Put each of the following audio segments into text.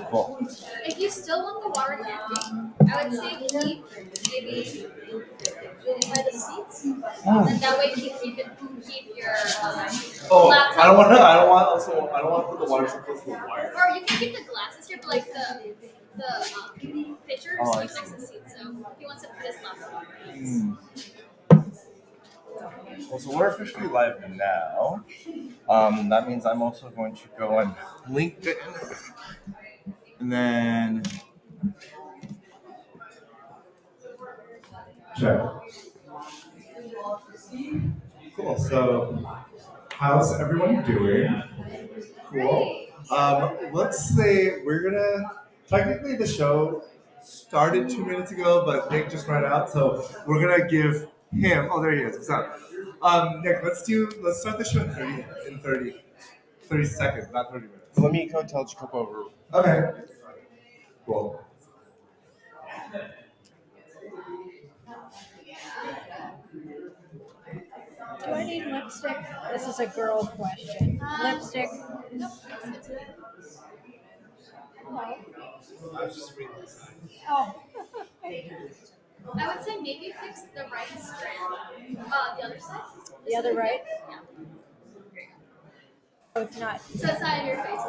Cool. If you still want the water candy, I would say keep maybe by the seats, and that way you can keep your laptop. I don't want to put the water so close to the wire. Or you can keep the glasses here, but like the pitchers, you can next to the seat. So he wants to put his laptop. Well, so we're officially live now. That means I'm also going to go on LinkedIn. And then check. Cool. So how's everyone doing? Cool. Let's say we're gonna technically the show started 2 minutes ago, but Nick just ran out, so we're gonna give him. Oh, there he is. What's up? Nick, let's start the show in 30 seconds, not 30 minutes. Let me go tell Jacob over. Okay. Cool. Do I need lipstick? This is a girl question. Lipstick? No. I was just reading this. Oh. I would say maybe fix the right strand. The other side. The other right? Yeah. Oh, it's not. So it's not in your face.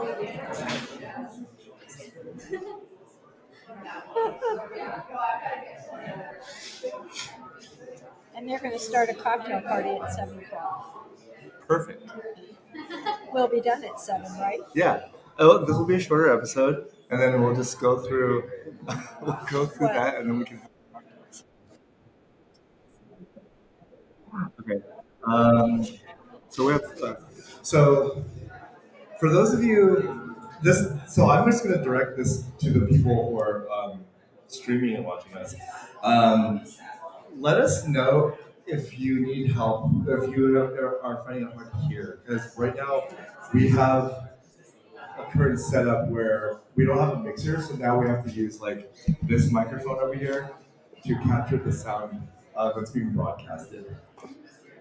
And they're going to start a cocktail party at 7 o'clock. Perfect. We'll be done at 7, right? Yeah. Oh, this will be a shorter episode, and then we'll just go through that, and then we can. Okay. So we have. So for those of you, So I'm just going to direct this to the people who are streaming and watching us. Let us know if you need help, if you are finding it hard to hear, because right now we have a current setup where we don't have a mixer, so now we have to use like this microphone over here to capture the sound that's being broadcasted.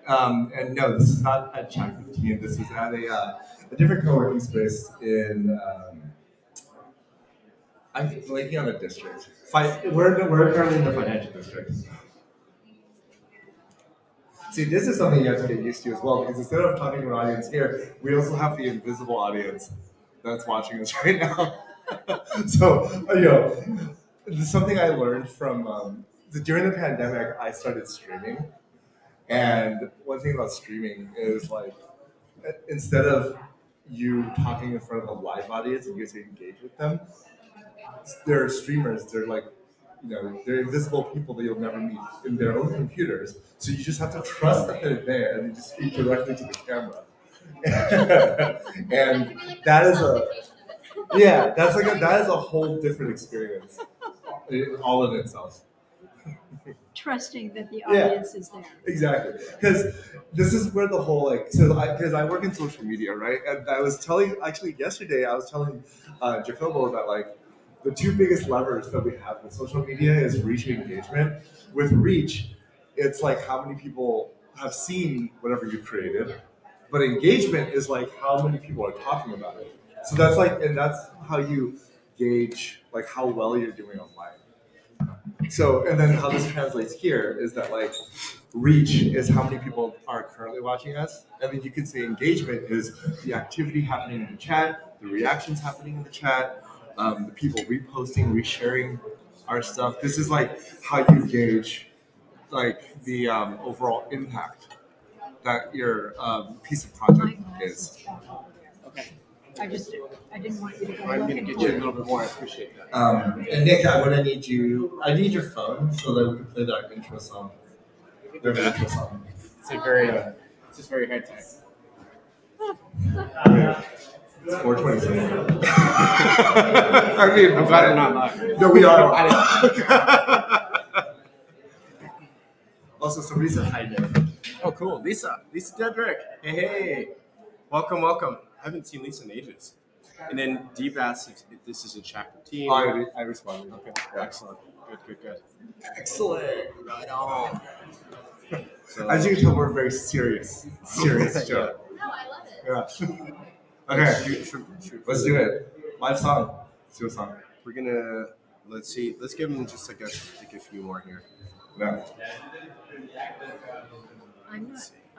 And no, this is not at Chat 15. This is at a different co-working space in. I'm blanking on the district. We're currently in the financial district. See, this is something you have to get used to as well, because instead of talking to an audience here, we also have the invisible audience that's watching us right now. So, something I learned from during the pandemic, I started streaming. And one thing about streaming is like, instead of you talking in front of a live audience and you get to engage with them, they're streamers. They're like, they're invisible people that you'll never meet in their own computers. So you just have to trust that they're there and you just speak directly to the camera. And that is that is a whole different experience, all in itself. Trusting that the audience is there. Exactly, because this is where the whole because I work in social media, right? And I was telling yesterday Jacobo that the two biggest levers that we have in social media is reach and engagement. With reach, it's like how many people have seen whatever you created, but engagement is like how many people are talking about it. So that's and that's how you gauge how well you're doing online. So, and then how this translates here is that reach is how many people are currently watching us. And then you can say engagement is the activity happening in the chat, the reactions happening in the chat, the people reposting, resharing our stuff. This is how you gauge the overall impact that your piece of content is. Okay. I didn't want you to go. I'm going to get you a little bit more. I appreciate that. And Nick, I need your phone so that we can play that intro song. Their intro song. It's just very high tech. Yeah. It's 4:27. I'm glad I'm not live. No, we are. Also, somebody said hi, Nick. Oh, cool. Lisa Dedrick. Hey. Welcome. I haven't seen Lisa in ages. And then Deep asked if this is a chat routine. Oh, I responded. Okay. Yeah. Excellent. Good. Excellent. Right on. So, as you can tell, we're very serious show. No, I love it. Yeah. Okay, Shoot. let's do it. Live song. Let's do a song. We're gonna let's see. Let's give them just like a few more here. Yeah.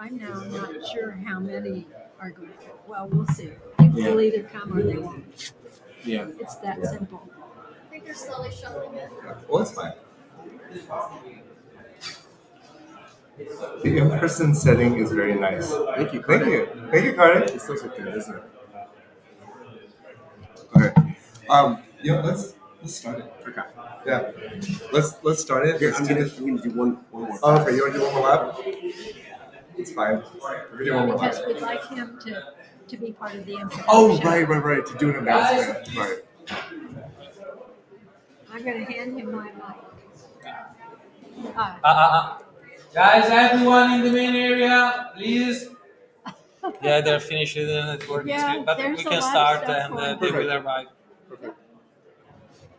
I'm now not sure how many are going to. Well, we'll see. People will either come or they won't. Yeah. It's that simple. I think they're slowly shuffling it. Well, that's fine. The in-person setting is very nice. Thank you, Thank Carter. you. Thank you, Carter. It's so good, isn't it? Okay. Let's start it. Okay. Yeah. Let's start it. Here, Let's I'm do gonna this. do one more. Oh, okay, you want to do one more lap? It's fine. We're gonna do one more Because lap. we'd like him to be part of the introduction. Oh, right. To do an announcement. Right. I'm going to hand him my mic. Guys, everyone in the main area, please. Yeah, they're finished the networking Yeah, screen, but there's we a can lot of start stuff and going they on. will arrive.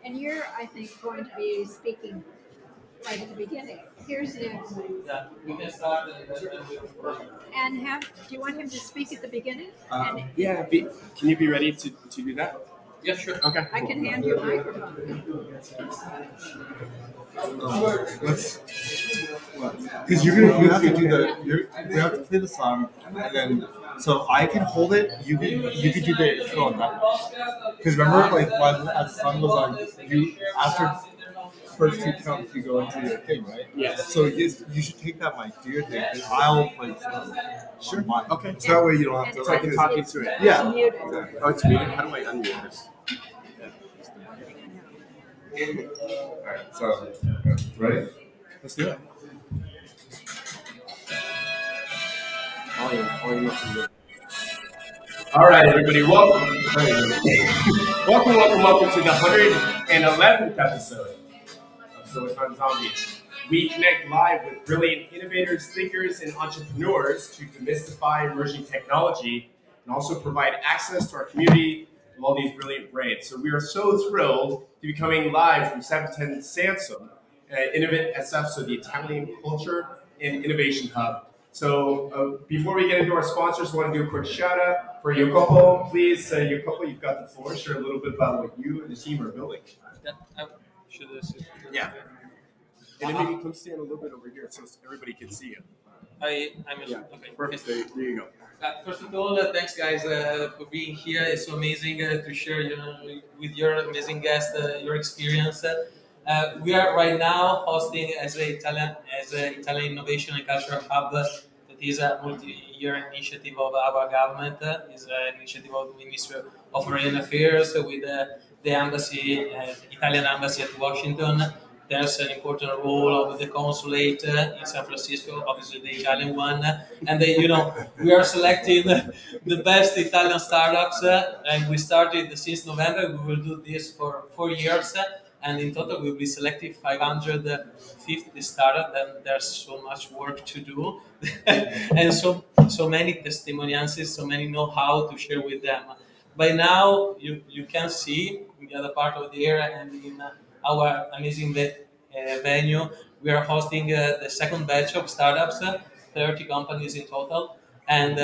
And you're, I think, going to be speaking right at the beginning. Here's the Yeah, we can start and and do you want him to speak at the beginning? And Yeah. Can you be ready to do that? yeah, sure. Okay. I can hand you a microphone. Let's. Because you have to do we have to play the song, and then so I can hold it. You can do the intro on that. Because remember, like as the song goes on, you after first two counts you go into your thing, right? Yes. So you should take that mic, do your thing, and I'll play the song. Sure. Mine. Okay. So that way you don't have to. So I can talk you through it. Yeah. Muted. Exactly. Oh, it's muted. How do I unmute this? All right. So ready? Let's do it. Volume up and all right, everybody, welcome to the 111th episode of Silicon Zombies. We connect live with brilliant innovators, thinkers, and entrepreneurs to demystify emerging technology and also provide access to our community of all these brilliant brains. So we are so thrilled to be coming live from 710 Sansom, Innovate SF, so the Italian Culture and Innovation Hub. So before we get into our sponsors, I want to do a quick shout out for Jacopo. Please, Jacopo, you've got the floor. Share a little bit about what you and the team are building. Yeah. And then maybe come stand a little bit over here so everybody can see you. Okay. Perfect. There you go. First of all, thanks guys for being here. It's so amazing to share with your amazing guest your experience. We are right now hosting as an Italian Innovation and Cultural Hub. That is a multi-year initiative of our government. It's an initiative of the Ministry of Foreign Affairs with the embassy, Italian embassy at Washington. There's an important role of the consulate in San Francisco, obviously the Italian one. And we are selecting the best Italian startups. And we started since November. We will do this for 4 years. And in total, we'll be selecting 550 startups, and there's so much work to do, and so many testimonials, so many know-how to share with them. By now, you can see in the other part of the area and in our amazing venue, we are hosting the second batch of startups, 30 companies in total. And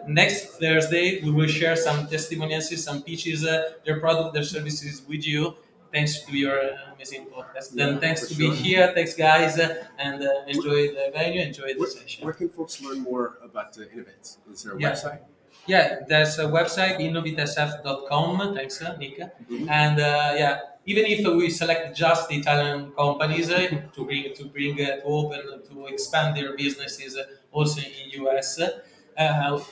next Thursday, we will share some testimonials, some pitches, their product, their services with you. Thanks to your amazing podcast. Then thanks to be here. Thanks, guys, and enjoy the venue, enjoy the session. Where can folks learn more about Innovates? Is there a website? Yeah, there's a website, innovatesf.com. Thanks, Nika. Mm-hmm. And even if we select just Italian companies to open, to expand their businesses also in US,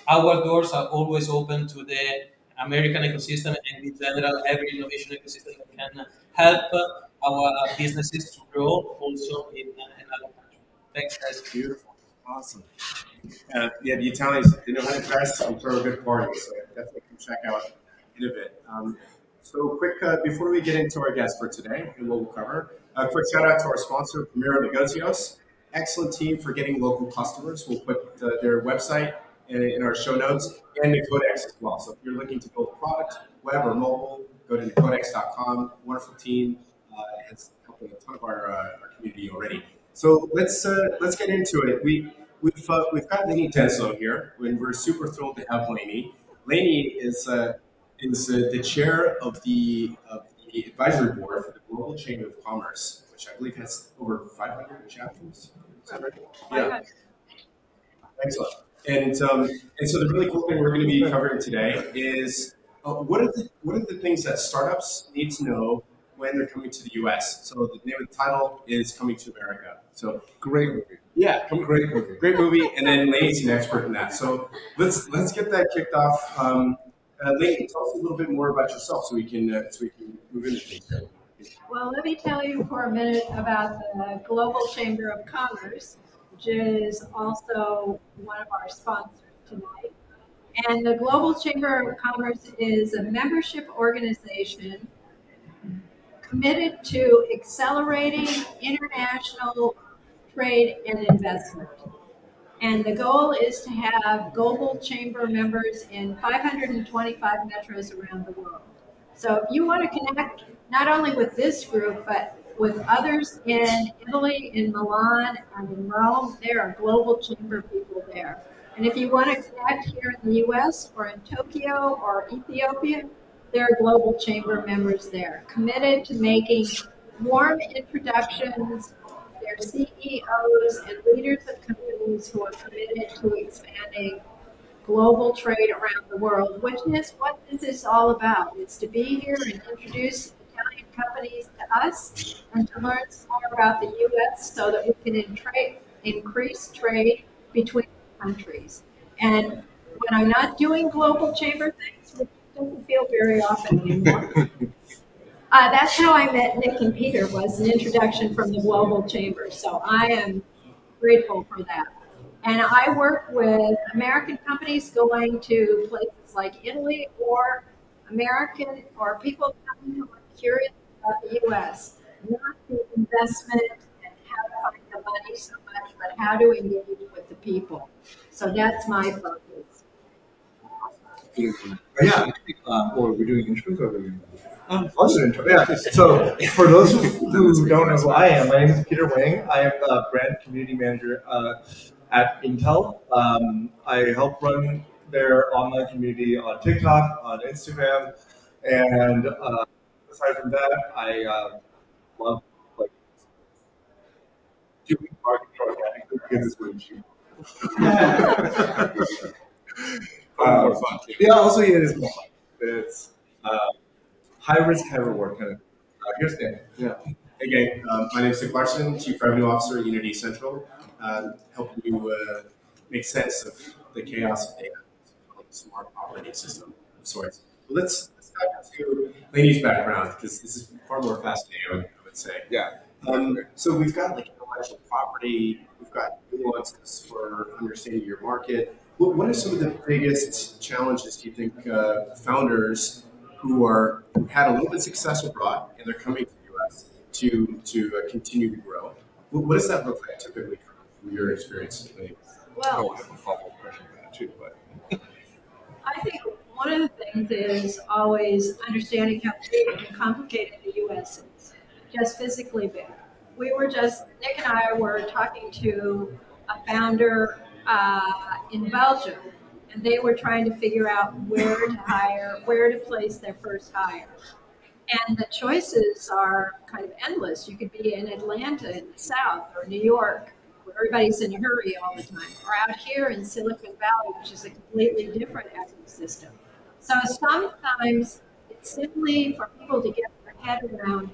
our doors are always open to the American ecosystem and in general every innovation ecosystem that can help our businesses to grow also in another country. Thanks, guys. Beautiful. Awesome. The Italians, they know how to dress and throw a good party, so definitely come check out Innovate. So quick, before we get into our guest for today and what we'll cover, a quick shout out to our sponsor, Primero Negocios. Excellent team for getting local customers. We'll put their website in our show notes and the Codex as well. So if you're looking to build a product, web or mobile, go to codex.com. Wonderful team. Has helped a ton of our community already. So let's get into it. We've got Lanie Denslow here, and we're super thrilled to have Lanie. Lanie is the chair of the advisory board for the Global Chamber of Commerce, which I believe has over 500 chapters. Is that right? Yeah. Excellent. And so the really cool thing we're going to be covering today is what are the things that startups need to know when they're coming to the U.S. So the name of the title is Coming to America. So Great movie. yeah, great movie, and then Lanie's an expert in that. So let's get that kicked off. Lanie, tell us a little bit more about yourself, so we can move into things. Well, let me tell you for a minute about the Global Chamber of Commerce, which is also one of our sponsors tonight. And the Global Chamber of Commerce is a membership organization committed to accelerating international trade and investment. And the goal is to have global chamber members in 525 metros around the world. So if you want to connect not only with this group, but with others in Italy, in Milan, and in Rome, there are global chamber people there. And if you want to connect here in the US or in Tokyo or Ethiopia, there are global chamber members there, committed to making warm introductions. They're CEOs and leaders of companies who are committed to expanding global trade around the world, which is what this is all about. It's to be here and introduce Italian companies to us and to learn some more about the U.S. so that we can increase trade between countries. And when I'm not doing global chamber things, which doesn't feel very often anymore, that's how I met Nick and Peter, was an introduction from the Global Chamber. So I am grateful for that. And I work with American companies going to places like Italy, or American or people coming who are curious about the U.S. Not the investment and how to find the money so much, but how to engage with the people. So that's my focus. Yeah. Or we're doing intros or we're intro. Yeah. So for those who don't know who I am, my name is Peter Wang. I am a brand community manager at Intel. I help run their online community on TikTok, on Instagram, and aside from that, I love like doing marketing organically because it's really cheap. Yeah, also it is more fun. It's high risk, high reward kind of. Here's Dan. Yeah. Again, my name is Nick Larson, Chief Revenue Officer at Unity Central, helping you make sense of the chaos of data, like a smart operating system of sorts. Well, let's dive into Lanie's background, because this is far more fascinating, I would say. Yeah. So we've got like intellectual property, we've got nuances for understanding your market. What are some of the biggest challenges do you think founders who had a little bit of success abroad and they're coming to the U.S. to continue to grow? What does that look like typically from your experience? Well, I have a follow-up question for that too, but I think one of the things is always understanding how big and complicated the U.S. is, just physically big. Nick and I were talking to a founder in Belgium, and they were trying to figure out where to place their first hire. And the choices are kind of endless. You could be in Atlanta in the South, or New York, where everybody's in a hurry all the time, or out here in Silicon Valley, which is a completely different ecosystem. So sometimes it's simply for people to get their head around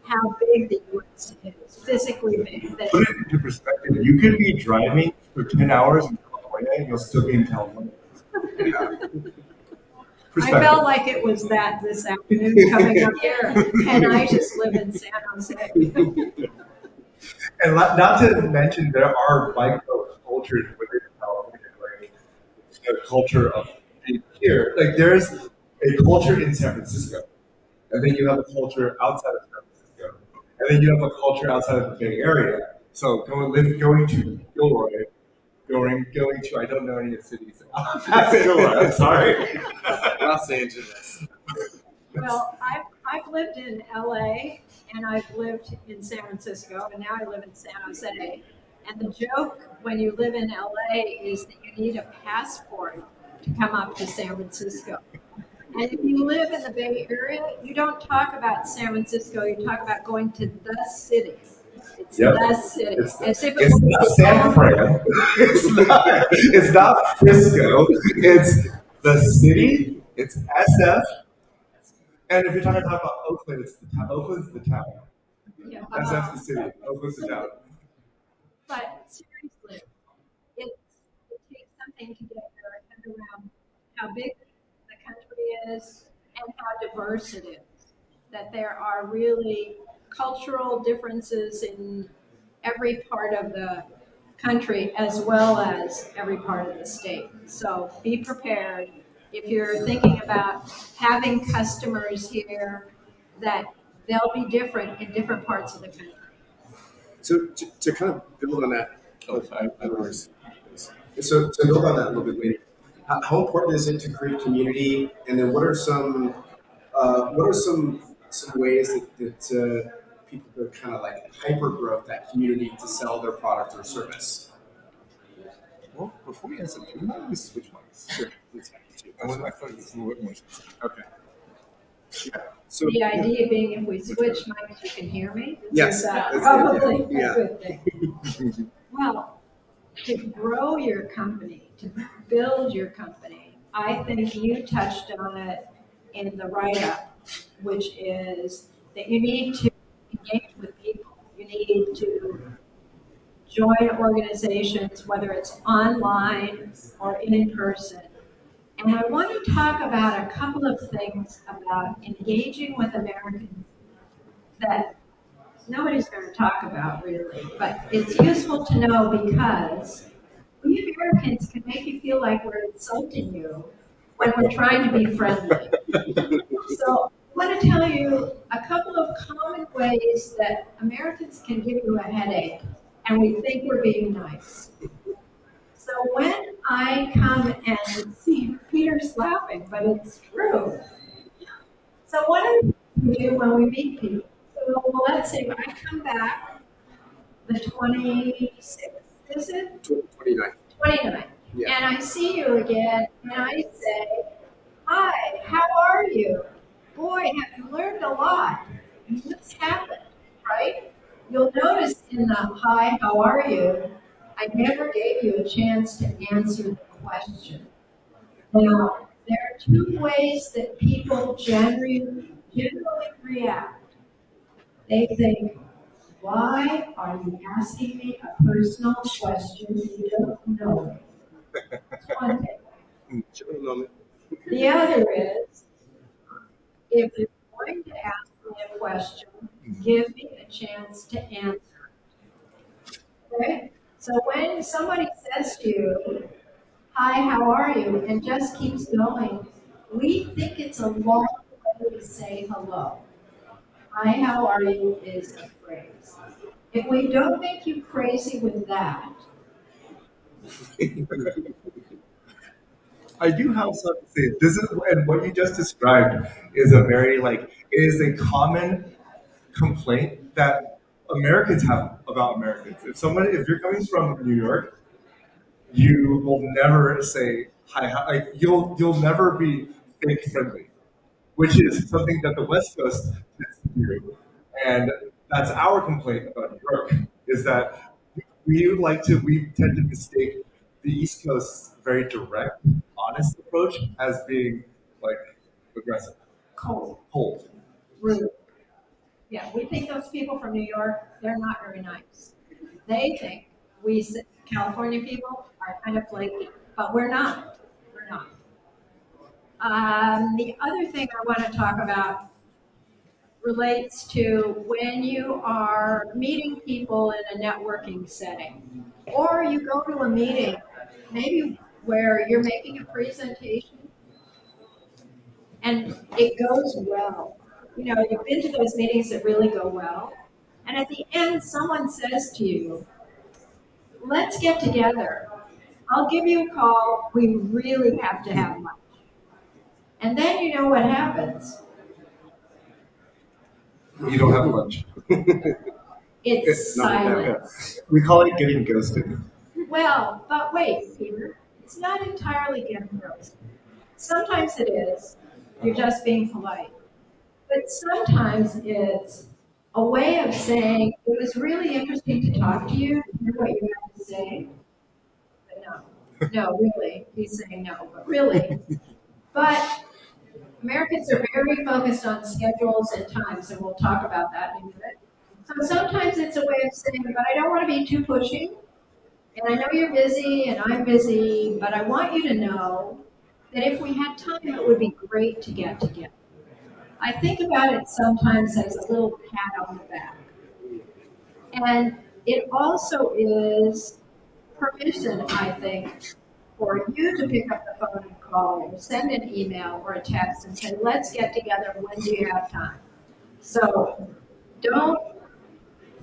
how big the U.S. is, physically big. Put it into perspective. You could be driving for 10 hours in California and you'll still be in California. I felt like it was that this afternoon coming up here, and I just live in San Jose. And not to mention, there are micro cultures within California, like the culture of being here. Like there's a culture in San Francisco, and then you have a culture outside of San Francisco, and then you have a culture outside of the Bay Area. So going to Gilroy, going to I don't know any of the cities. I'm sorry. Los Angeles. Well, I've lived in LA, and I've lived in San Francisco, and now I live in San Jose. And the joke when you live in LA is that you need a passport to come up to San Francisco. And if you live in the Bay Area, you don't talk about San Francisco, you talk about going to the city. It's the city. It's not San Fran. It's not Frisco. It's the city. It's SF. And if you're talking about Oakland, it's the town. Oakland's the town. Yeah. SF's the city. Oakland's the town. But seriously, it takes something to get your head around how big the country is and how diverse it is. That there are really cultural differences in every part of the country as well as every part of the state. So be prepared if you're thinking about having customers here that they'll be different in different parts of the country. So to kind of build on that, So to build on that a little bit, Lanie, how important is it to create community? And then what are some ways that people are kind of like hyper growth that community to sell their product or service? Well, before we answer, can we switch mics? Sure. I feel like it's a little bit more. Okay. Yeah. So the idea being if we switch mics, you can hear me? Yes. Probably yeah. a good thing. Well, to grow your company, to build your company, I think you touched on it in the write-up, which is that you need to engage with people. You need to join organizations, whether it's online or in person. And I want to talk about a couple of things about engaging with Americans that nobody's going to talk about really, but it's useful to know because we Americans can make you feel like we're insulting you when we're trying to be friendly. So I want to tell you a couple of common ways that Americans can give you a headache and we think we're being nice. So when I come and see, Peter's laughing, but it's true. So what do we do when we meet people? So let's say I come back the 26th, is it? 29. 29. Yeah. And I see you again, and I say, hi, how are you? Boy, have you learned a lot. What's happened, right? You'll notice in the hi, how are you, I never gave you a chance to answer the question. Now, there are two ways that people generally react. They think, why are you asking me a personal question you don't know? That's one thing. The other is, if you're going to ask me a question, give me a chance to answer. Okay? So when somebody says to you, hi, how are you, and just keeps going, we think it's a long way to say hello. Hi, how are you is a phrase. If we don't make you crazy with that, I do have something to say. This is and what you just described is a very it is a common complaint that Americans have about Americans. If you're coming from New York, you will never say hi. You'll never be fake friendly, which is something that the West Coast tends to do, and that's our complaint about New York is that we tend to mistake the East Coast's very direct, honest approach as being aggressive, cold, rude. Yeah, we think those people from New York, they're not very nice. They think we California people are kind of flaky, but we're not. We're not. The other thing I want to talk about relates to when you are meeting people in a networking setting, or you go to a meeting, maybe where you're making a presentation, and it goes well. You know, you've been to those meetings that really go well, and at the end, someone says to you, let's get together. I'll give you a call. We really have to have lunch. And then you know what happens. You don't have lunch. It's silence. We call it getting ghosted. Well, but wait, Peter. it's not entirely getting roasted. Sometimes it is. You're just being polite. But sometimes it's a way of saying, it was really interesting to talk to you, hear what you had to say. But no, really. He's saying no, but really. But Americans are very focused on schedules and times, and we'll talk about that in a minute. So sometimes it's a way of saying, but I don't want to be too pushy. And I know you're busy and I'm busy, but I want you to know that if we had time, it would be great to get together. I think about it sometimes as a little pat on the back. And it also is permission, I think, for you to pick up the phone and call or send an email or a text and say, let's get together, when do you have time? So don't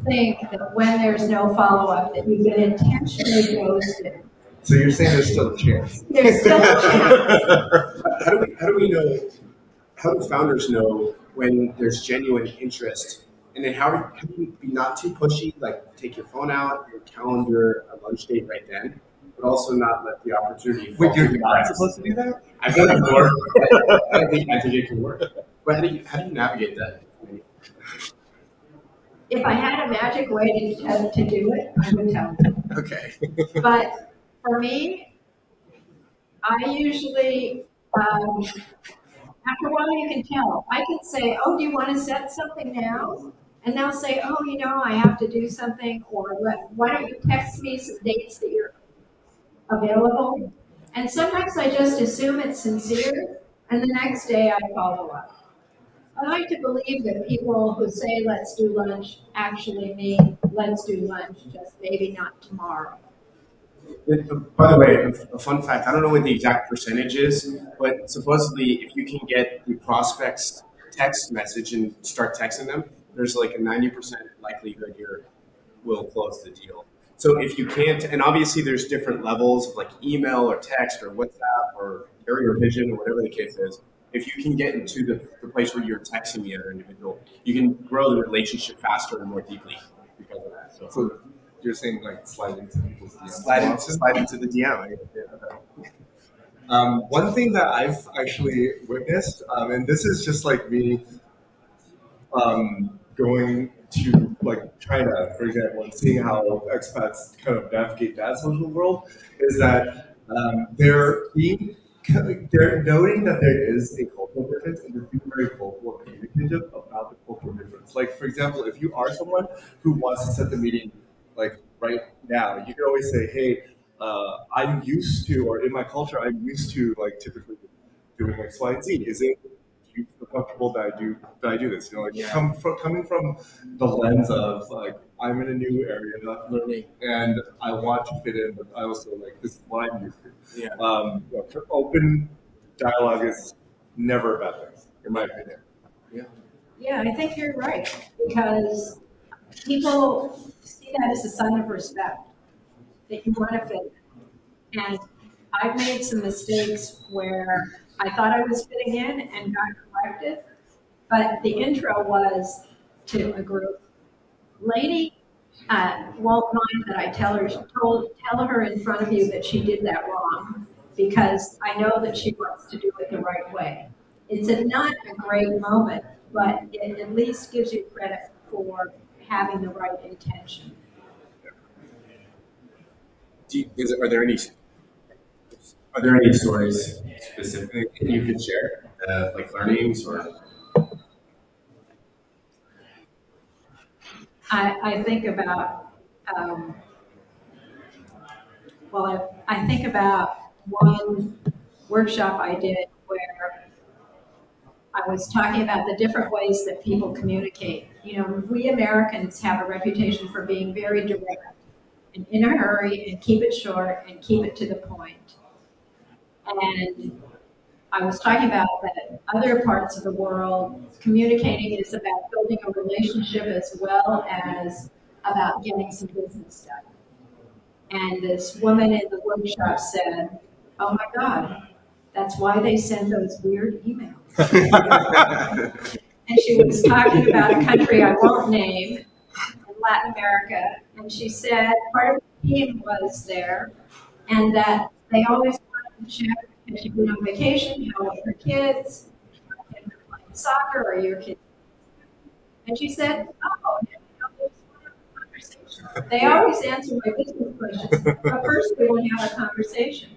think that when there's no follow-up that you've been intentionally ghosted. So you're saying there's still a chance? There's still a chance. How do we know, how do founders know when there's genuine interest? And then how do you be not too pushy, like take your phone out, your calendar, a lunch date right then, but also not let the opportunity fall. Wait, you're not supposed to do that? I've done it before. I think it can work. But how do you navigate that? If I had a magic way to do it, I would tell you. Okay. But for me, I usually, after a while you can tell. I can say, oh, do you want to set something now? And they'll say, oh, you know, I have to do something, or why don't you text me some dates that you're available? And sometimes I just assume it's sincere, and the next day I follow up. I like to believe that people who say let's do lunch actually mean let's do lunch, just maybe not tomorrow. By the way, a fun fact, I don't know what the exact percentage is, but supposedly if you can get the prospect's text message and start texting them, there's like a 90% likelihood you will close the deal. So if you can't, and obviously there's different levels of like email or text or WhatsApp or carrier vision or whatever the case is. If you can get into the place where you're texting the other individual, you can grow the relationship faster and more deeply because of that. So you're saying like slide into people's DMs? Slide into the DM. One thing that I've actually witnessed, and this is just like me going to like China, for example, and seeing how expats kind of navigate that social world, is that they're noting that there is a cultural difference, and they're being very vocal and communicative about the cultural difference. Like, for example, if you are someone who wants to set the meeting like right now, you can always say, hey, I'm used to, or in my culture, I'm used to like typically doing X, Y, and Z. Do you feel comfortable that I do this? You know, like coming from the lens of like, I'm in a new area, not learning, and I want to fit in, but I also like, this is what I'm used to. Yeah. Open dialogue is never a bad thing, in my opinion. Yeah, I think you're right, because people see that as a sign of respect, that you want to fit in. And I've made some mistakes where I thought I was fitting in and got corrected, but the intro was to a group. Lady won't mind that I tell her in front of you that she did that wrong, because I know that she wants to do it the right way. It's not a great moment, but it at least gives you credit for having the right intention. Are there any stories specifically you could share, like learnings or? I think about, I think about one workshop I did where I was talking about the different ways that people communicate. You know, we Americans have a reputation for being very direct and in a hurry and keep it short and keep it to the point. And I was talking about that other parts of the world, communicating is about building a relationship as well as about getting some business done. And this woman in the workshop said, oh my God, that's why they send those weird emails. And she was talking about a country I won't name in Latin America. And she said part of the team was there, and that They always wanted to check if you've been on vacation, how are your kids, if they're playing soccer, or your kids. And she said, oh, there's a conversation. They always answer my business questions, but first we want to have a conversation.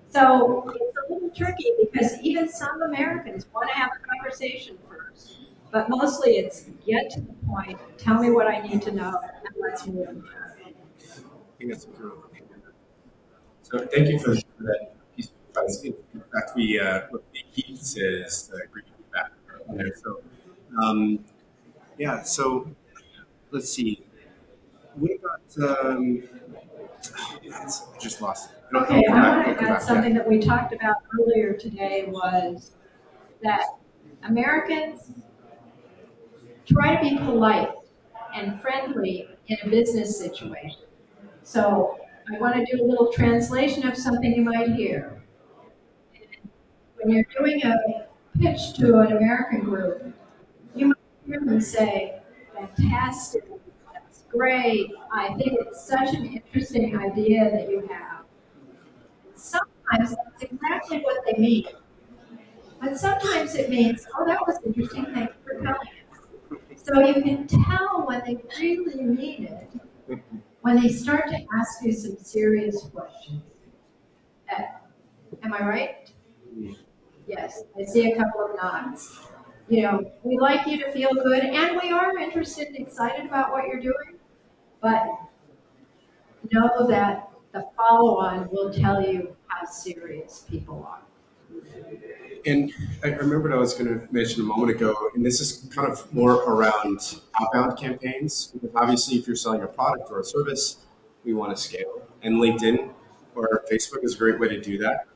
So it's a little tricky because even some Americans want to have a conversation first, but mostly it's get to the point, tell me what I need to know, and let's move on. I think that's a good one. So thank you for that piece of advice. In fact, what he says great feedback. There. So yeah. So let's see. What about? I just lost it. Okay, I want to add something that we talked about earlier today was that Americans try to be polite and friendly in a business situation. So I want to do a little translation of something you might hear. When you're doing a pitch to an American group, you might hear them say, fantastic, that's great, I think it's such an interesting idea that you have. Sometimes that's exactly what they mean. But sometimes it means, oh, that was interesting, thank you for telling us. So you can tell when they really mean it, when they start to ask you some serious questions. Am I right? Yes, I see a couple of nods. You know, we like you to feel good, and we are interested and excited about what you're doing, but know that the follow-on will tell you how serious people are. And I remembered I was going to mention a moment ago, and this is kind of more around outbound campaigns. Because obviously, if you're selling a product or a service, we want to scale. And LinkedIn or Facebook is a great way to do that.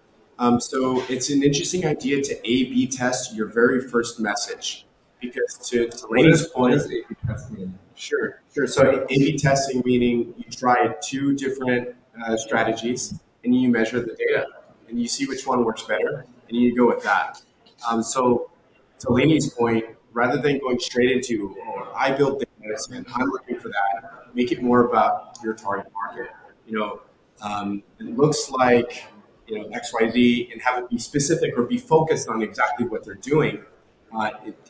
So it's an interesting idea to A/B test your very first message. Because to Lanie's point, A/B testing? Sure. So A/B testing meaning you try two different strategies and you measure the data and you see which one works better and you go with that. So to Lanie's point, rather than going straight into, oh, I built this and I'm looking for that, make it more about your target market. It looks like XYZ and have it be specific or be focused on exactly what they're doing.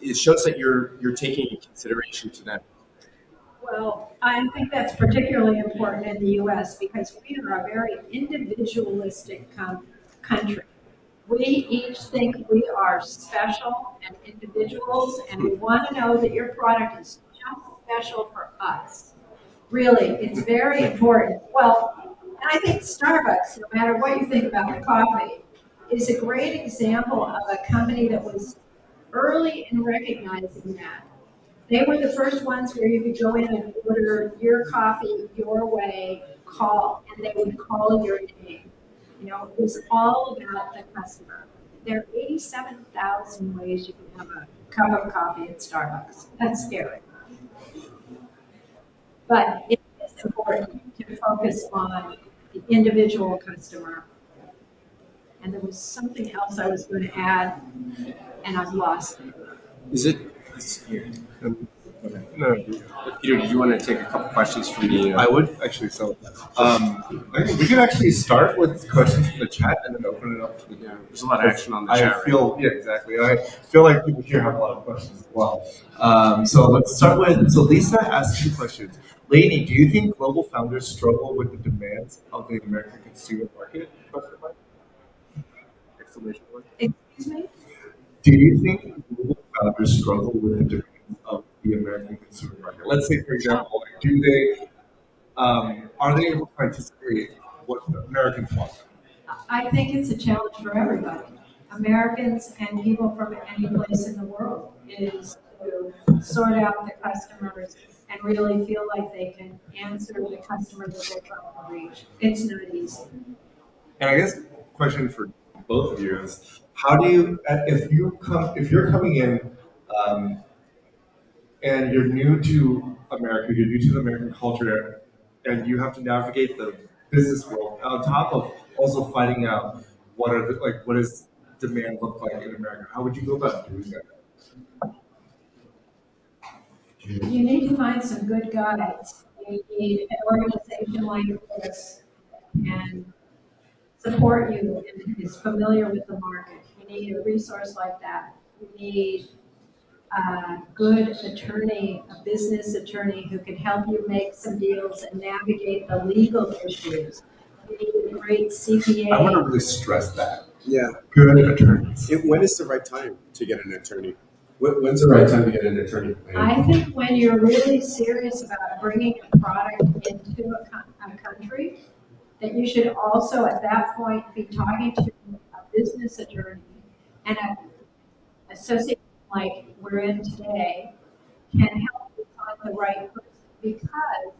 It shows that you're taking into consideration to them. Well, I think that's particularly important in the U.S. because we are a very individualistic country. We each think we are special and individuals, and we want to know that your product is just special for us. Really, it's very important. Well, and I think Starbucks, no matter what you think about the coffee, is a great example of a company that was early in recognizing that. They were the first ones where you could go in and order your coffee your way, call, and they would call your name. It was all about the customer. There are 87,000 ways you can have a cup of coffee at Starbucks. That's scary. But it is important to focus on the individual customer. And there was something else I was going to add, and I've lost it. Is it? Here. No. Peter, did you want to take a couple questions from me? I would actually. So, we could actually start with questions from the chat and then open it up to the. Yeah, there's a lot of action on the chat. Yeah, exactly. I feel like people here have a lot of questions as well. So let's start with. So Lisa asked 2 questions. Lanie, do you think global founders struggle with the demands of the American consumer market? Exclamation point. Excuse me? Do you think global founders struggle with the demands of the American consumer market? Let's say, for example, are they able to anticipate what the Americans want? I think it's a challenge for everybody. Americans and people from any place in the world is to sort out the customers and really feel like they can answer the customer that they're trying to reach. It's not easy. And I guess question for both of you is, how do you, if you're coming in and you're new to America, you're new to the American culture, and you have to navigate the business world on top of also finding out what does demand look like in America? How would you go about doing that? You need to find some good guides. You need an organization like this and support you and is familiar with the market. You need a resource like that. You need a good attorney, a business attorney who can help you make some deals and navigate the legal issues. You need a great CPA. I want to really stress that. Yeah. Good attorneys. When is the right time to get an attorney? When's the right time to get an attorney? I think when you're really serious about bringing a product into a country, that you should also at that point be talking to a business attorney and an associate like we're in today can help you find the right person, because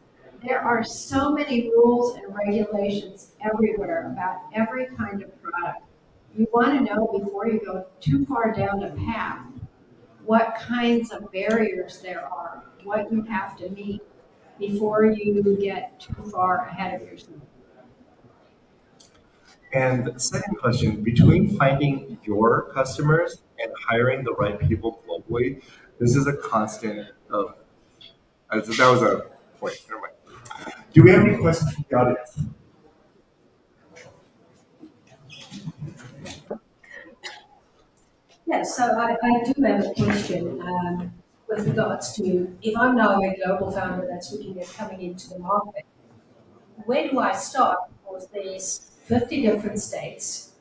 there are so many rules and regulations everywhere about every kind of product. You want to know before you go too far down a path what kinds of barriers there are, what you have to meet before you get too far ahead of yourself. And the second question, between finding your customers and hiring the right people globally, this is a constant of, that was a point, never mind. Do we have any questions from the audience? Yes, so I do have a question with regards to, if I'm now a global founder that's looking at coming into the market, where do I start? Because there's 50 different states,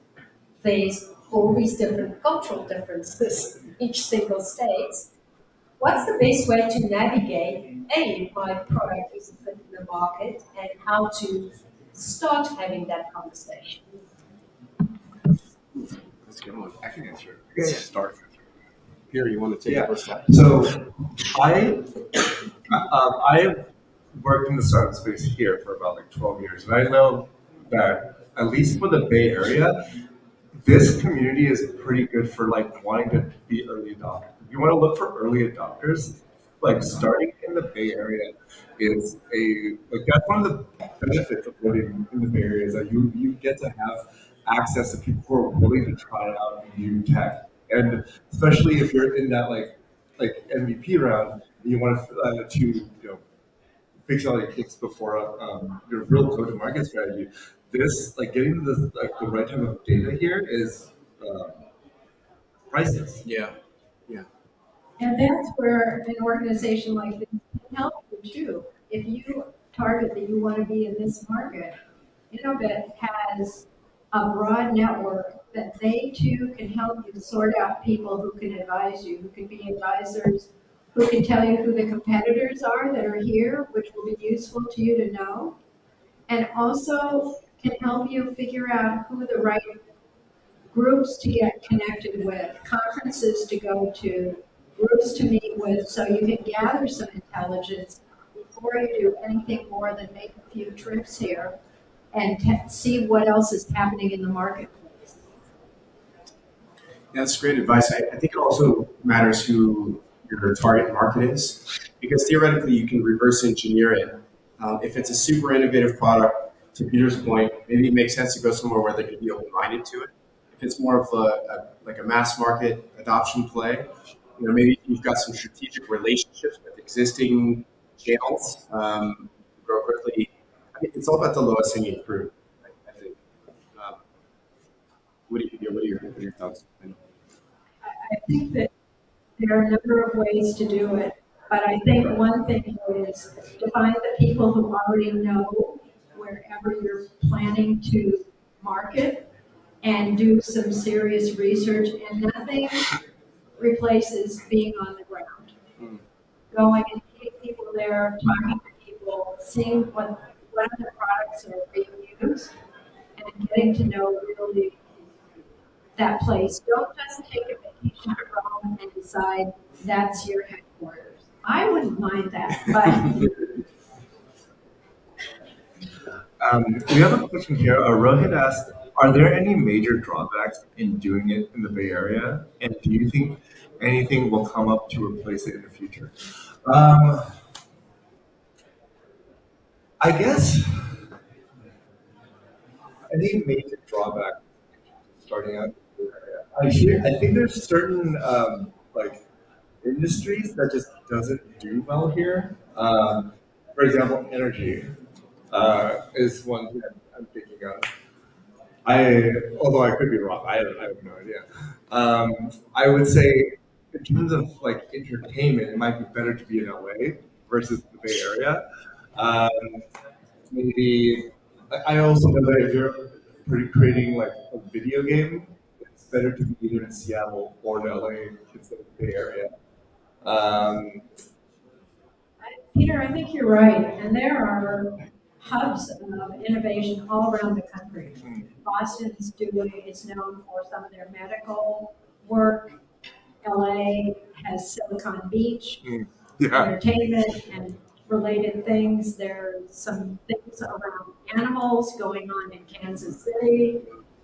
there's all these different cultural differences in each single state. What's the best way to navigate, A, my product is fit in the market, and how to start having that conversation? Let's get one. I can answer it. Yeah. Start. Here, you want to take the first slide? So I have worked in the startup space here for about like 12 years, and I know that at least for the Bay Area, this community is pretty good for like wanting to be early adopters. If you want to look for early adopters, like starting in the Bay Area is that's one of the benefits of living in the Bay Area, is that you get to have access to people who are willing to try out new tech, and especially if you're in that like MVP round, you want to fix all your kicks before your real go-to-market strategy. This, like getting the right type of data here is priceless. Yeah. And that's where an organization like this can help you too. If you target that you want to be in this market, Innovate has a broad network that they too can help you sort out people who can advise you, who can be advisors, who can tell you who the competitors are that are here, which will be useful to you to know, and also can help you figure out who the right groups to get connected with, conferences to go to, groups to meet with, so you can gather some intelligence before you do anything more than make a few trips here and see what else is happening in the marketplace. That's great advice. I think it also matters who your target market is, because theoretically you can reverse engineer it. If it's a super innovative product, to Peter's point, maybe it makes sense to go somewhere where they're going to be open-minded to it. If it's more of a mass market adoption play, maybe you've got some strategic relationships with existing channels, grow quickly. I mean, it's all about the lowest hanging fruit, I think. What are your thoughts? I think that there are a number of ways to do it, but I think one thing is to find the people who already know wherever you're planning to market and do some serious research, and nothing replaces being on the ground. Going and meeting people there, talking to people, seeing what other products are being used, and getting to know really that place. Don't just take a vacation to Rome and decide that's your headquarters. I wouldn't mind that, but we have a question here. Rohit asked, are there any major drawbacks in doing it in the Bay Area? And do you think anything will come up to replace it in the future? I guess any major drawback starting out in the Bay Area. I think there's certain industries that just doesn't do well here. For example, energy is one that I'm thinking of. Although I could be wrong, I have no idea. I would say, in terms of like entertainment, it might be better to be in LA versus the Bay Area. Um, Maybe I also know that if you're creating like a video game, it's better to be either in Seattle or in LA instead of the Bay Area. Um, Peter, I think you're right. And there are hubs of innovation all around the country. Boston's doing, it's known for some of their medical work. LA has Silicon Beach, yeah. entertainment and related things. There's some things around animals going on in Kansas City.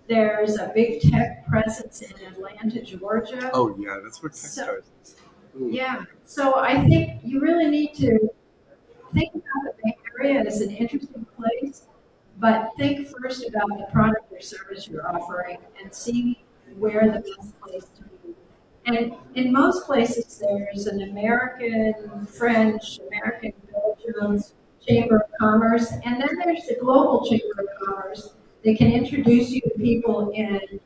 There's a big tech presence in Atlanta, Georgia. Oh yeah, that's where tech So- starts. Yeah, so I think you really need to think about the Bay Area as an interesting place, but think first about the product or service you're offering and see where the best place to be. And in most places, there's an American, French, American, Belgian Chamber of Commerce, and then there's the Global Chamber of Commerce. They can introduce you to people in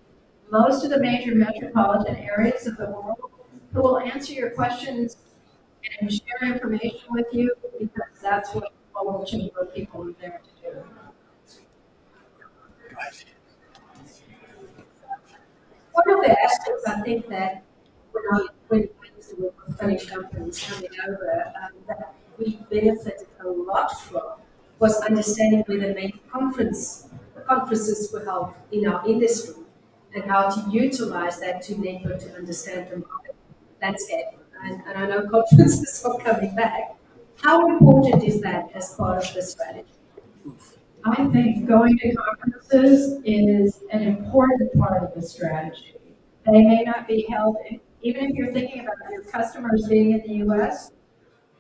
most of the major metropolitan areas of the world who will answer your questions and share information with you because that's what global chamber people are there to do. One of the aspects I think that when it comes to Spanish companies coming over, that we benefited a lot from was understanding where the main conferences were held in our industry and how to utilize that to enable to understand the market landscape. And I know conferences are coming back. How important is that as part of the strategy? I think going to conferences is an important part of the strategy. They may not be held, even if you're thinking about your customers being in the US,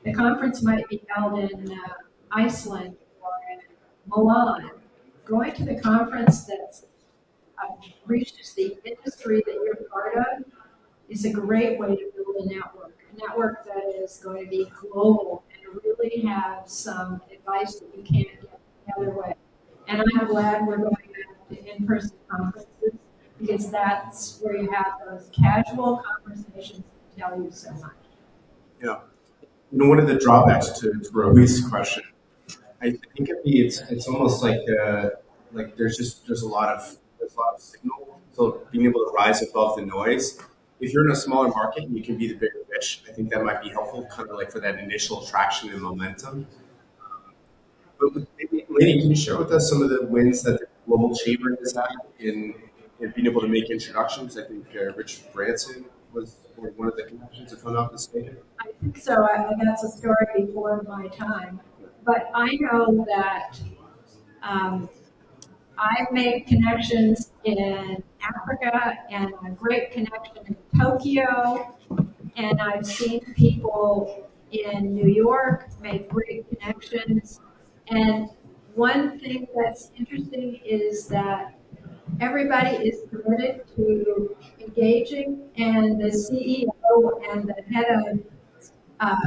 the conference might be held in Iceland or in Milan. Going to the conference that reaches the industry that you're part of is a great way to build a network that is going to be global and really have some advice that you can't get the other way. And I'm glad we're going back to in-person conferences because that's where you have those casual conversations that tell you so much. Yeah. One of the drawbacks to Rohi's question, I think it's almost like there's a lot of signal. So being able to rise above the noise. If you're in a smaller market and you can be the bigger fish, I think that might be helpful, kind of like for that initial traction and momentum. But maybe, Lanie, can you share with us some of the wins that the Global Chamber has had in being able to make introductions? I think Rich Branson was one of the connections, if I'm not mistaken. I think so. That's a story before my time. But I know that I've made connections in Africa and a great connection in Tokyo. And I've seen people in New York make great connections. And one thing that's interesting is that everybody is committed to engaging, and the CEO and the head of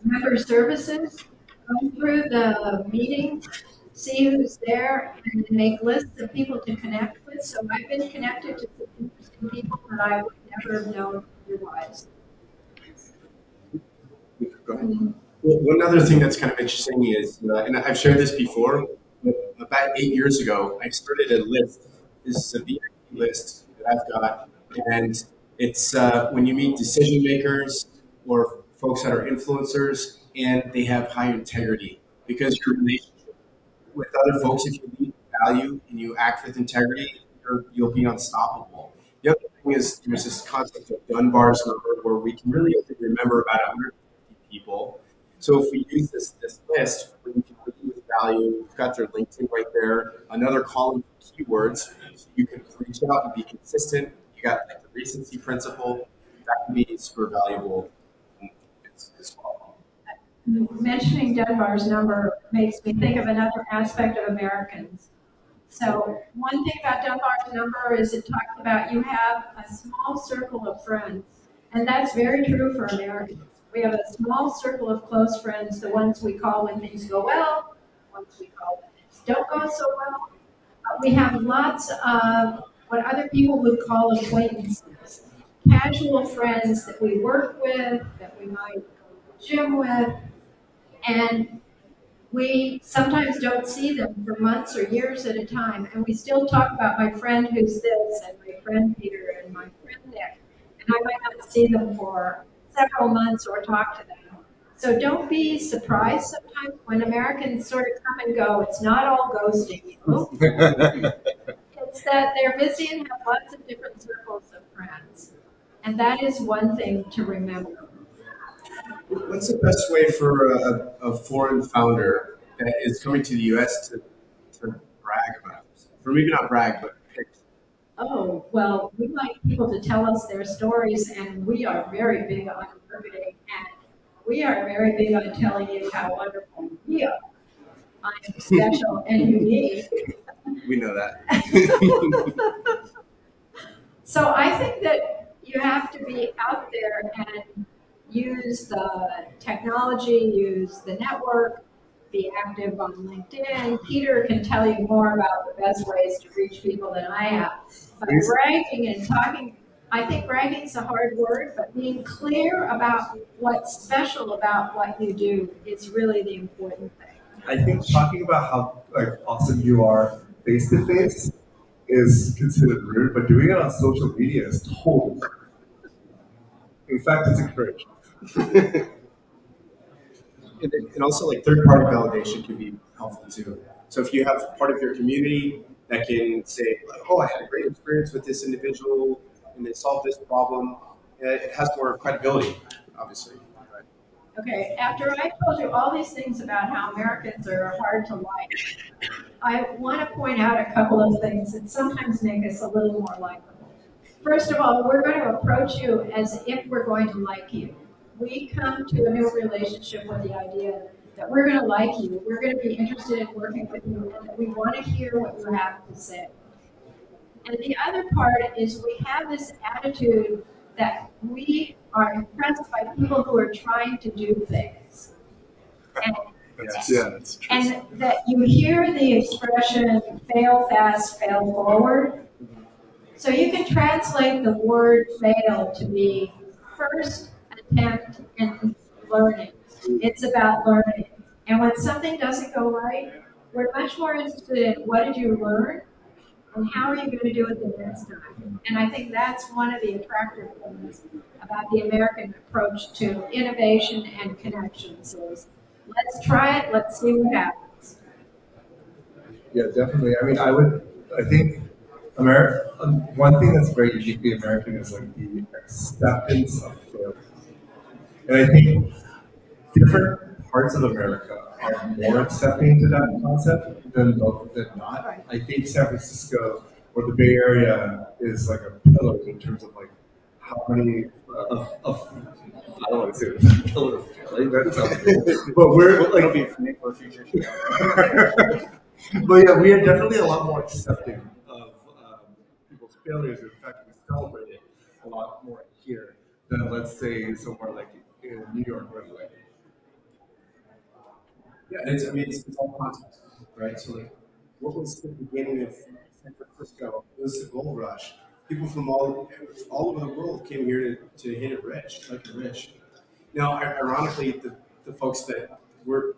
member services go through the meeting, see who's there, and make lists of people to connect with. So I've been connected to some interesting people that I would never have known otherwise. Go ahead. Well, one other thing that's kind of interesting is, and I've shared this before, but about 8 years ago, I started a list. This is a VIP list that I've got, and it's when you meet decision makers or folks that are influencers, and they have high integrity, because your relationship with other folks, if you lead with value and you act with integrity, you'll be unstoppable. The other thing is there's this concept of Dunbar's number, where we can really only remember about 150 people. So if we use this list, where you can lead with value, we've got their LinkedIn right there, another column for keywords, so you can reach out and be consistent. You got like the recency principle, that can be super valuable as well. Mentioning Dunbar's number makes me think of another aspect of Americans. So one thing about Dunbar's number is it talks about you have a small circle of friends, and that's very true for Americans. We have a small circle of close friends, the ones we call when things go well, the ones we call when things don't go so well. We have lots of what other people would call acquaintances, casual friends that we work with, that we might go to the gym with, and we sometimes don't see them for months or years at a time, and we still talk about my friend who's this, and my friend Peter, and my friend Nick, and I might not see them for several months or talk to them. So don't be surprised sometimes when Americans sort of come and go. It's not all ghosting you. It's that they're busy and have lots of different circles of friends. And that is one thing to remember. What's the best way for a foreign founder that is coming to the U.S. to brag about it? Or maybe not brag, but pick. Oh, well, we like people to tell us their stories, and we are very big on marketing, and we are very big on telling you how wonderful we are. I'm special and unique. We know that. So I think that you have to be out there and use the technology, use the network, be active on LinkedIn. Peter can tell you more about the best ways to reach people than I have. But bragging and talking, I think bragging is a hard word, but being clear about what's special about what you do is really the important thing. I think talking about how awesome you are face to face is considered rude, but doing it on social media is totally rude. In fact, it's encouraged. And also, like, third-party validation can be helpful too. So if you have part of your community that can say, like, "Oh, I had a great experience with this individual, and they solved this problem," it has more credibility, obviously. Right? Okay, after I told you all these things about how Americans are hard to like, I want to point out a couple of things that sometimes make us a little more likable. First of all, we're going to approach you as if we're going to like you. We come to a new relationship with the idea that we're going to like you, we're going to be interested in working with you, and that we want to hear what you have to say. And the other part is we have this attitude that we are impressed by people who are trying to do things. That's true. And that you hear the expression fail fast, fail forward. So you can translate the word fail to be first attempt in learning. It's about learning. And when something doesn't go right, we're much more interested in what did you learn and how are you going to do it the next time. And I think that's one of the attractive things about the American approach to innovation and connections is let's try it, let's see what happens. Yeah, definitely. I mean, I think one thing that's very uniquely American is like the acceptance of failure. And I think different parts of America are more accepting to that concept than not. I think San Francisco or the Bay Area is like a pillar in terms of like how many I don't want to say it's a pillar of failing. That sounds good. But we're like be for future show. But yeah, we are definitely a lot more accepting of people's failures. In fact, we celebrate it a lot more here than, let's say, somewhere like in New York or LA. Yeah, it's all context, right? So, like, what was the beginning of San Francisco? It was the gold rush. People from all over the world came here to hit it rich, like it rich. Now, ironically, the folks that were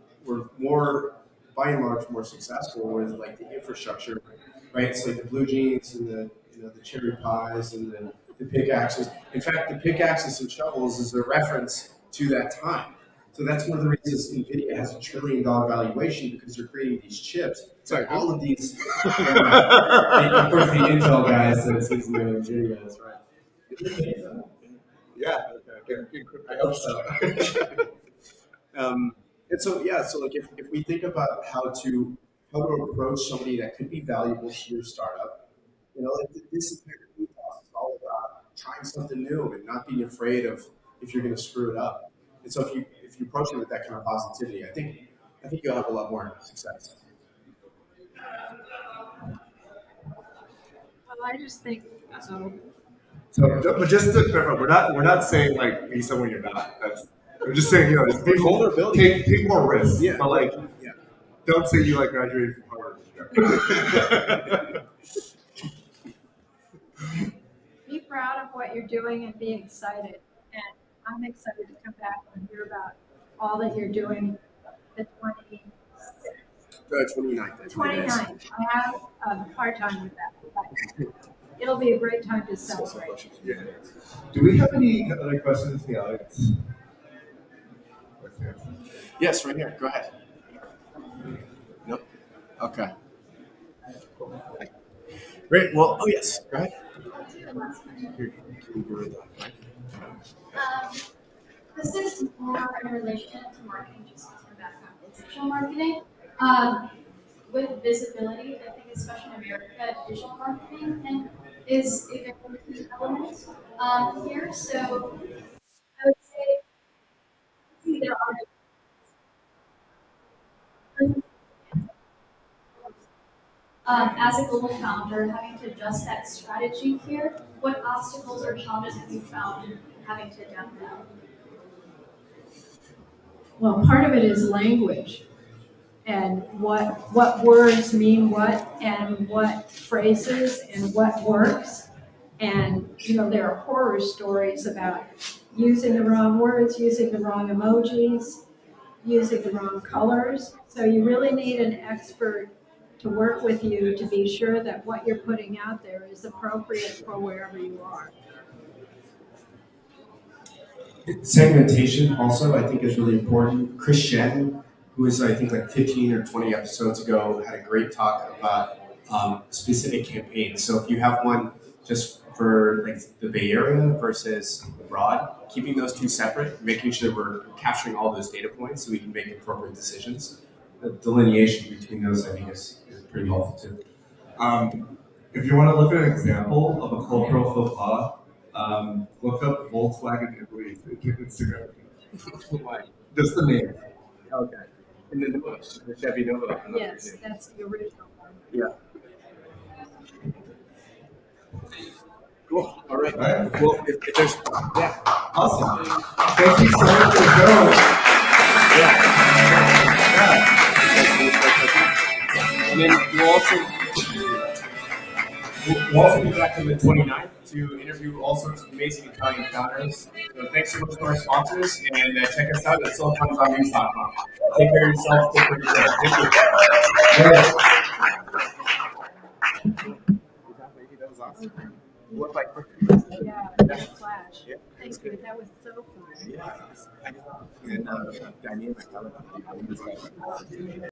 more, by and large, more successful was like the infrastructure, right? It's like the blue jeans and the cherry pies and the pickaxes. In fact, the pickaxes and shovels is a reference to that time. So that's one of the reasons NVIDIA has $1 trillion valuation, because they're creating these chips. So all of these, of course, the Intel guys that it's using NVIDIA guys, right? Yeah, I hope so. And so, yeah, so like if we think about how to approach somebody that could be valuable to your startup, like this is all about trying something new and not being afraid of if you're going to screw it up. And so if you approach it with that kind of positivity, I think you'll have a lot more success. Well, I just think So, but just to clarify, we're not saying like be someone you're not. We're just saying just be vulnerability. Take more risks. Yeah. But like Don't say you like graduated from Harvard. Be proud of what you're doing and be excited. And I'm excited to come back and hear about all that you're doing the 26th. 29th. 29th. I have a hard time with that, but it'll be a great time to celebrate. Yeah. Do we have any other questions in the audience? Yes, right here. Go ahead. Nope. Okay. Great. Well, oh yes. Go ahead. This is more in relation to marketing, just from background in digital marketing. With visibility, I think especially in America, digital marketing is a very key element here. So I would say there are as a global founder, having to adjust that strategy here, what obstacles or challenges have you found having to adapt that? Well, part of it is language and what words mean what and what phrases and what works. And, there are horror stories about using the wrong words, using the wrong emojis, using the wrong colors. So you really need an expert to work with you to be sure that what you're putting out there is appropriate for wherever you are. Segmentation also, I think, is really important. Chris Shannon, who was, I think, like 15 or 20 episodes ago, had a great talk about specific campaigns. So if you have one just for like the Bay Area versus abroad, keeping those two separate, making sure we're capturing all those data points so we can make appropriate decisions. The delineation between those, I think, is pretty helpful too. If you want to look at an example of a cultural faux pas, look up Volkswagen Italy Instagram. Just the name. Okay. And then the Chevy Nova. Yes, that's the original one. Yeah. Cool. All right. Well, if there's, yeah. Awesome. Thank you so much for the show. Yeah. And then we'll also be back on the 29th to interview all sorts of amazing Italian founders. So thanks so much to our sponsors, and check us out at SiliconZombies.com. Take care of yourself. Take care of yourself. Thank you. That was awesome. What like? Yeah, that flash. Yeah. Thank you. That was so fun. Yeah. And dynamic. I like